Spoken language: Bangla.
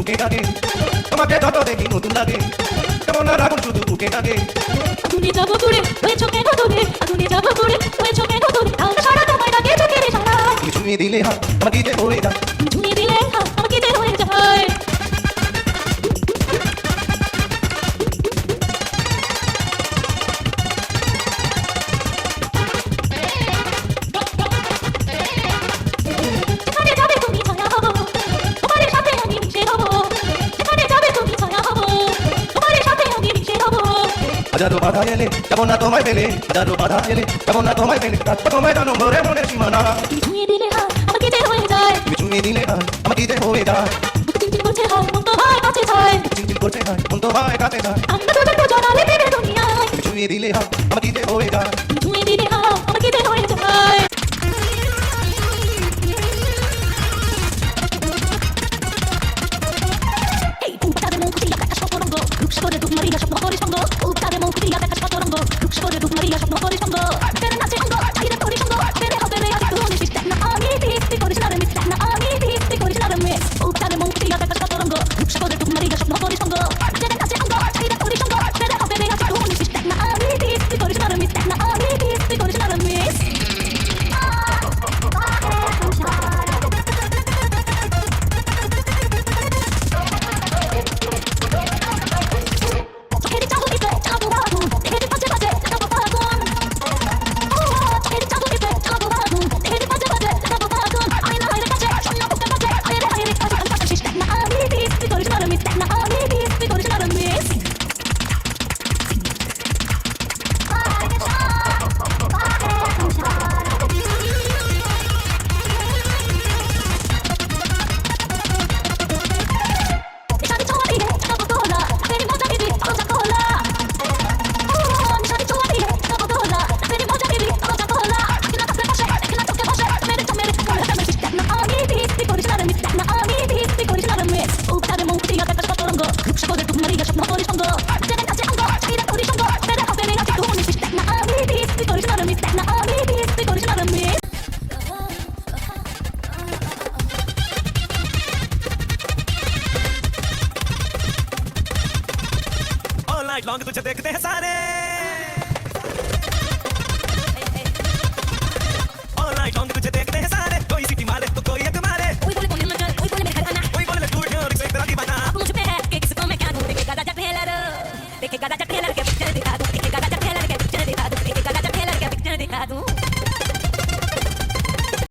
বুকে ডাকে তোমাকে যত দেখি নতুন লাগে কেমন না রাখুন শুধু বুকে ডাকে আগুনে যাবো পুড়ে হয়েছো কেন দূরে আগুনে যাবো পুড়ে হয়েছো কেন দূরে তাও সারা তোমায় ডাকে চোখের সারা তুমি ছুঁয়ে দিলে হাত আমাকে যে হয়ে যায় ছুঁয়ে দিলে হাত আমাকে যে হয়ে যায় যেখানে যাবে তুমি ছায়া হবো তোমার সাথে আমি মিশে হবো যেখানে যাবে তুমি ছায়া হবো তোমার সাথে আমি মিশে হবো হাজারো বাধা এলে কেমন না তোমায় পেলে হাজারো বাধা এলে কেমন না তোমায় পেলে রাত তোমায় জানো ভরে মনে সীমানা তুমি ছুঁয়ে দিলে হাত আমাকে যে হয়ে যায় তুমি ছুঁয়ে দিলে হাত আমাকে যে হয়ে যায় বুক চিনচিন করছে হাত মন তো হয় কাছে যায় চিনচিন করছে হাত মন তো হয় কাছে যায় আমরা দুজন দুজনালে প্রেমের দুনিয়ায় তুমি ছুঁয়ে দিলে হাত আমাকে যে হয়ে যায় তুমি ছুঁয়ে দিলে হাত আমাকে যে হয়ে যায় এই বুকটারে মন খুঁটিয়া দেখা শতরঙ্গ রূপসাগরে ডুব মারিয়া স্বপ্ন করে সঙ্গ বুকটারে মন খুঁটিয়া দেখা শতরঙ্গ রূপসাগরে ডুব মারিয়া স্বপ্ন করে সঙ্গ তেরে নাচে অঙ্গ চাহিদা করি সঙ্গ তেরে হবে রে আজ তুমি মিষ্টি না আমি দিস্তি করিস না রে মিষ্টি না আমি দিস্তি করিস না রে মিস বুকটারে মন খুঁটিয়া দেখা শতরঙ্গ রূপসাগরে ডুব মারিয়া স্বপ্ন করে সঙ্গ তেরে নাচে অঙ্গ চাহিদা করি সঙ্গ তেরে হবে রে আজ তুমি মিষ্টি না আমি দিস্তি করিস না রে মিষ্টি না আমি দিস্তি করিস না রে মিস চোখের চাহনিতে চাবো আগুন দেখে বাজে বাজে চাবো আগুন চোখের চাহনিতে চাবো আগুন দেখে বাজে বাজে চাবো আগুন আয়না হায়রে কাছে শূন্য বুকে বাজে হায়রে হায়রে কাছে কাছে শিষ্ট না আমি দিস্তি করিস না রে মিস না আমি দিস্তি করিস না রে মিস নিশানি চোয়ারিরে চাবো গোলা তেরি মজা দিবি মজা গোলা নিশানি চোয়ারিরে চাবো গোলা তেরি মজা দিবি মজা গোলা কিনা কাছে বসে কিনা চোখে বসে মেরে চমেরে কোলে মেরে শিষ্ট না আমি দিস্তি করিস না রে মিস না আমি দিস্তি করিস না রে মিস উত্তারে মুখ দিয়া দেখা শতরঙ্গ রূপসাগরে ডুব মারিয়া স্বপ্ন করি সঙ্গ যেখানে কাছে অঙ্গ চাহিদা করি সঙ্গ তেরে হবে রে আজ তুমি শিষ্ট না আমি দিস্তি করিস না রে মিস না আমি দিস্তি করিস না রে মিস All night long तुझे देखते हैं सारे